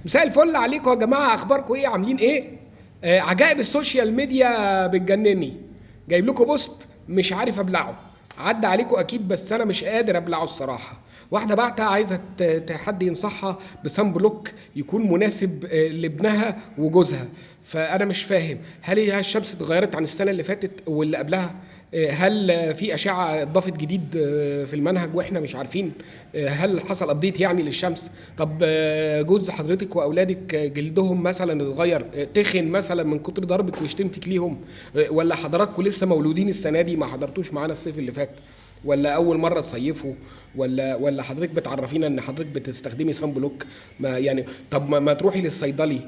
مساء الفل عليكم يا جماعه، اخباركم ايه؟ عاملين ايه؟ عجائب السوشيال ميديا بتجنني. جايب لكم بوست مش عارف ابلعه. عدى عليكم اكيد بس انا مش قادر ابلعه الصراحه. واحده بعتها عايزه حد ينصحها بصن بلوك يكون مناسب لابنها وجوزها. فانا مش فاهم، هل هي الشمس اتغيرت عن السنه اللي فاتت واللي قبلها؟ هل في أشعة اتضافت جديد في المنهج واحنا مش عارفين؟ هل حصل ابديت يعني للشمس؟ طب جوز حضرتك واولادك جلدهم مثلا اتغير، تخن مثلا من كتر ضربك وشتمتك ليهم؟ ولا حضراتكم لسه مولودين السنة دي ما حضرتوش معانا الصيف اللي فات؟ ولا اول مره تصيفوا؟ ولا حضرتك بتعرفينا ان حضرتك بتستخدمي صن بلوك؟ ما يعني طب ما تروحي للصيدلي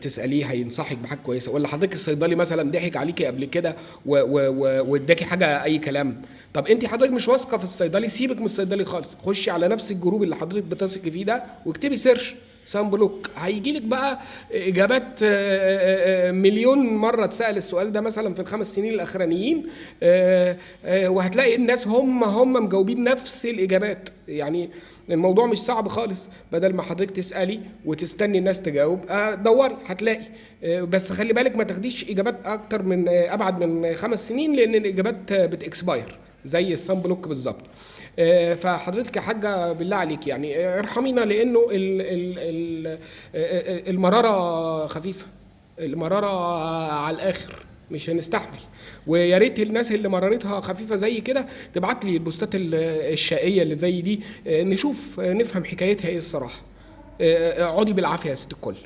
تساليه هينصحك بحاجه كويسه، ولا حضرتك الصيدلي مثلا ضحك عليكي قبل كده واداكي حاجه اي كلام؟ طب انت حضرتك مش واثقه في الصيدلي، سيبك من الصيدلي خالص، خشي على نفس الجروب اللي حضرتك بتثقي فيه ده واكتبي سيرش سان بلوك، هيجي لك بقى اجابات مليون مره اتسال السؤال ده مثلا في ال5 سنين الاخرانيين. وهتلاقي الناس هم مجاوبين نفس الاجابات يعني. الموضوع مش صعب خالص، بدل ما حضرتك تسالي وتستني الناس تجاوب دوري هتلاقي. بس خلي بالك ما تاخديش اجابات اكتر من ابعد من 5 سنين، لان الاجابات بتاكسباير زي الصن بلوك بالظبط. فحضرتك يا حاجه بالله عليك يعني ارحمينا، لانه المراره خفيفه، المراره على الاخر مش هنستحمل. ويا ريت الناس اللي مرارتها خفيفه زي كده تبعت لي البوستات الشقيه اللي زي دي، نشوف نفهم حكايتها ايه الصراحه. اقعدي بالعافيه يا ست الكل.